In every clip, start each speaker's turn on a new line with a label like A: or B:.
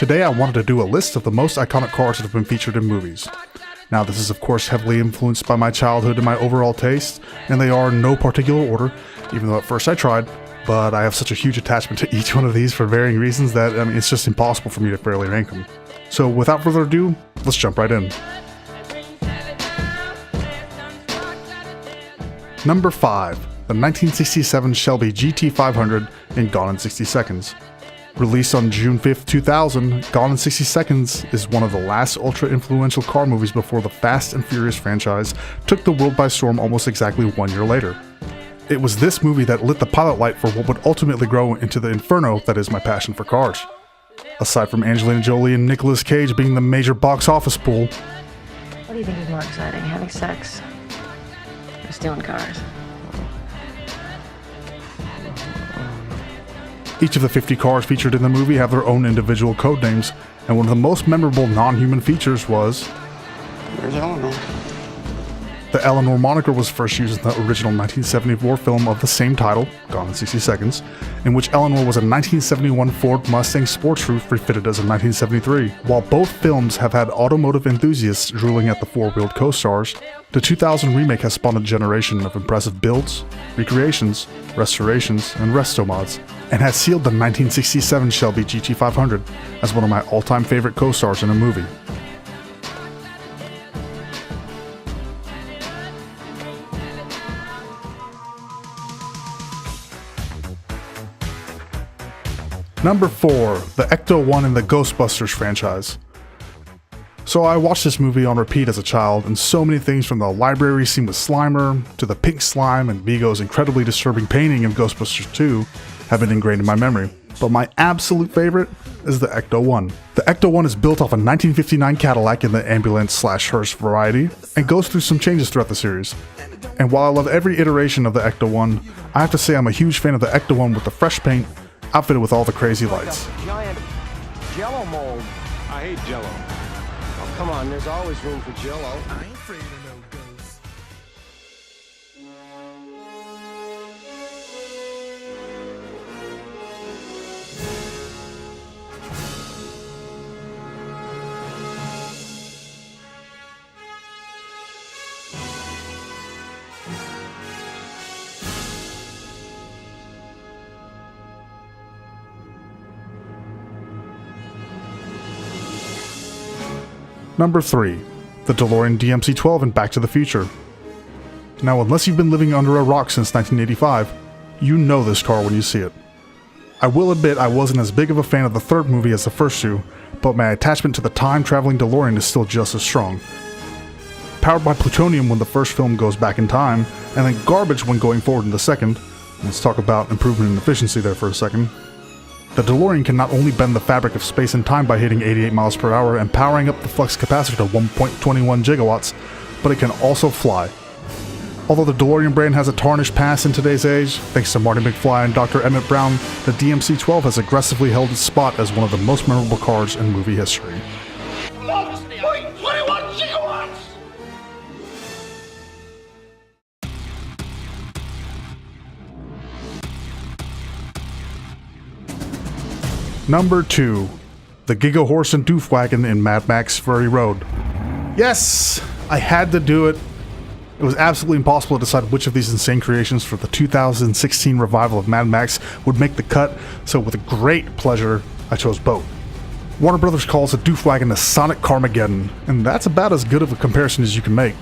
A: Today I wanted to do a list of the most iconic cars that have been featured in movies. Now this is of course heavily influenced by my childhood and my overall taste, and they are in no particular order, even though at first I tried, but I have such a huge attachment to each one of these for varying reasons that it's just impossible for me to fairly rank them. So without further ado, let's jump right in. Number 5. The 1967 Shelby GT500 in Gone in 60 Seconds. Released on June 5th, 2000, Gone in 60 Seconds is one of the last ultra-influential car movies before the Fast and Furious franchise took the world by storm almost exactly 1 year later. It was this movie that lit the pilot light for what would ultimately grow into the inferno that is my passion for cars. Aside from Angelina Jolie and Nicolas Cage being the major box office pool,
B: what do you think is more exciting, having sex or stealing cars?
A: Each of the 50 cars featured in the movie have their own individual code names, and one of the most memorable non-human features was...
C: Where's Eleanor?
A: The Eleanor moniker was first used in the original 1974 film of the same title, Gone in 60 Seconds, in which Eleanor was a 1971 Ford Mustang sports roof refitted as a 1973. While both films have had automotive enthusiasts drooling at the four-wheeled co-stars, the 2000 remake has spawned a generation of impressive builds, recreations, restorations, and resto mods, and has sealed the 1967 Shelby GT500 as one of my all-time favorite co-stars in a movie. Number 4. The Ecto-1 in the Ghostbusters franchise. So I watched this movie on repeat as a child, and so many things from the library scene with Slimer, to the pink slime and Vigo's incredibly disturbing painting in Ghostbusters 2 have been ingrained in my memory. But my absolute favorite is the Ecto-1. The Ecto-1 is built off a 1959 Cadillac in the ambulance/hearse variety, and goes through some changes throughout the series. And while I love every iteration of the Ecto-1, I have to say I'm a huge fan of the Ecto-1 with the fresh paint, outfitted with all the crazy lights.
D: Giant Jello mold.
C: I hate Jello.
D: Oh, come on, there's always room for Jello.
E: I ain't afraid of no ghosts.
A: Number 3. The DeLorean DMC-12 in Back to the Future. Now, unless you've been living under a rock since 1985, you know this car when you see it. I will admit I wasn't as big of a fan of the third movie as the first two, but my attachment to the time-traveling DeLorean is still just as strong. Powered by plutonium when the first film goes back in time, and then garbage when going forward in the second, let's talk about improvement in efficiency there for a second. The DeLorean can not only bend the fabric of space and time by hitting 88 miles per hour and powering up the flux capacitor to 1.21 gigawatts, but it can also fly. Although the DeLorean brand has a tarnished past in today's age, thanks to Marty McFly and Dr. Emmett Brown, the DMC-12 has aggressively held its spot as one of the most memorable cars in movie history.
F: 21 gigawatts!
A: Number 2. The Gigahorse and Doofwagon in Mad Max Fury Road. Yes! I had to do it. It was absolutely impossible to decide which of these insane creations for the 2016 revival of Mad Max would make the cut, so with great pleasure, I chose both. Warner Brothers calls the Doofwagon the Sonic Carmageddon, and that's about as good of a comparison as you can make.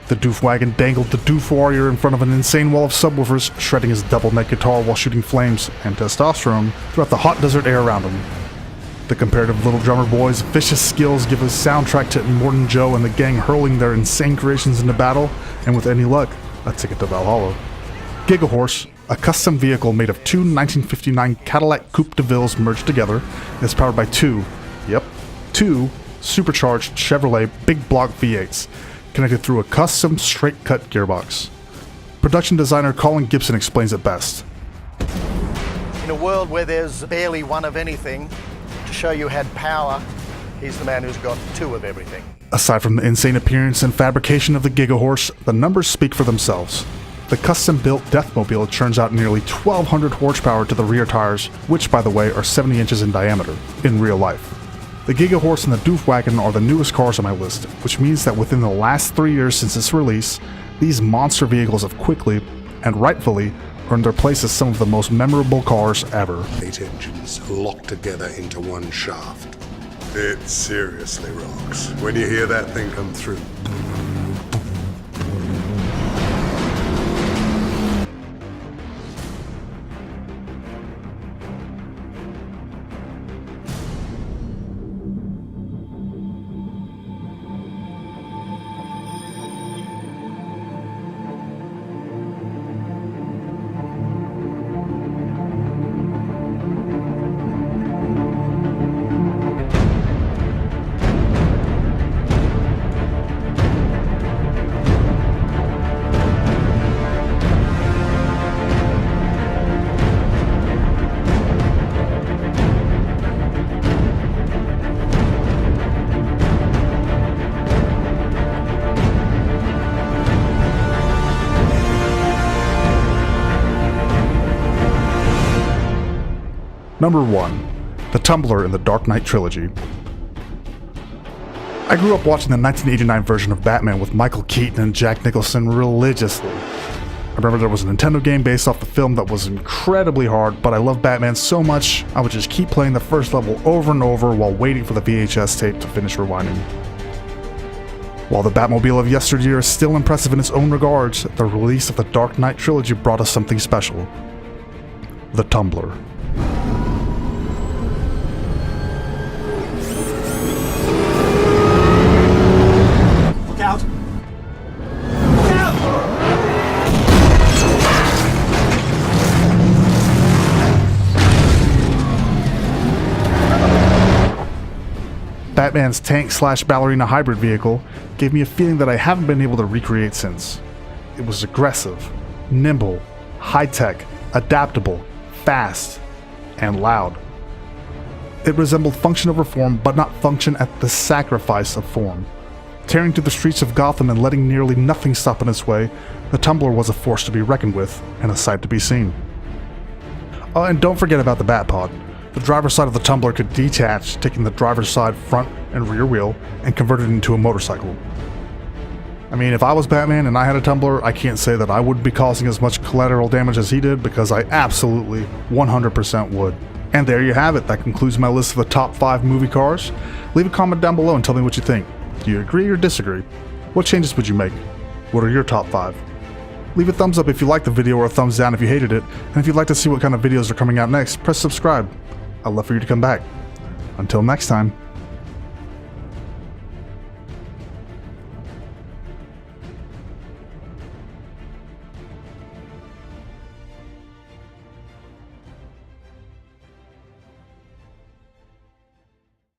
A: The Doofwagon dangled the Doof Warrior in front of an insane wall of subwoofers, shredding his double-neck guitar while shooting flames and testosterone throughout the hot desert air around him. The comparative little drummer boy's vicious skills give a soundtrack to Immortan Joe and the gang hurling their insane creations into battle, and with any luck, a ticket to Valhalla. Gigahorse, a custom vehicle made of two 1959 Cadillac Coupe de Villes merged together, is powered by two supercharged Chevrolet big block V8s, connected through a custom straight-cut gearbox. Production designer Colin Gibson explains it best.
G: In a world where there's barely one of anything, to show you had power, he's the man who's got two of everything.
A: Aside from the insane appearance and fabrication of the Gigahorse, the numbers speak for themselves. The custom-built Deathmobile churns out nearly 1,200 horsepower to the rear tires, which, by the way, are 70 inches in diameter, in real life. The Giga Horse and the Doofwagon are the newest cars on my list, which means that within the last 3 years since its release, these monster vehicles have quickly, and rightfully, earned their place as some of the most memorable cars ever.
F: 8 engines locked together into one shaft. It seriously rocks when you hear that thing come through.
A: Number 1. The Tumbler in the Dark Knight trilogy. I grew up watching the 1989 version of Batman with Michael Keaton and Jack Nicholson religiously. I remember there was a Nintendo game based off the film that was incredibly hard, but I loved Batman so much I would just keep playing the first level over and over while waiting for the VHS tape to finish rewinding. While the Batmobile of yesteryear is still impressive in its own regards, the release of the Dark Knight trilogy brought us something special. The Tumbler. Batman's tank/ballerina hybrid vehicle gave me a feeling that I haven't been able to recreate since. It was aggressive, nimble, high-tech, adaptable, fast, and loud. It resembled function over form, but not function at the sacrifice of form. Tearing through the streets of Gotham and letting nearly nothing stop in its way, the Tumbler was a force to be reckoned with and a sight to be seen. Oh, and don't forget about the Batpod. The driver's side of the Tumbler could detach, taking the driver's side front and rear wheel and convert it into a motorcycle. I mean, if I was Batman and I had a Tumbler, I can't say that I wouldn't be causing as much collateral damage as he did, because I absolutely 100% would. And there you have it. That concludes my list of the top 5 movie cars. Leave a comment down below and tell me what you think. Do you agree or disagree? What changes would you make? What are your top 5? Leave a thumbs up if you liked the video or a thumbs down if you hated it. And if you'd like to see what kind of videos are coming out next, press subscribe. I'd love for you to come back. Until next time.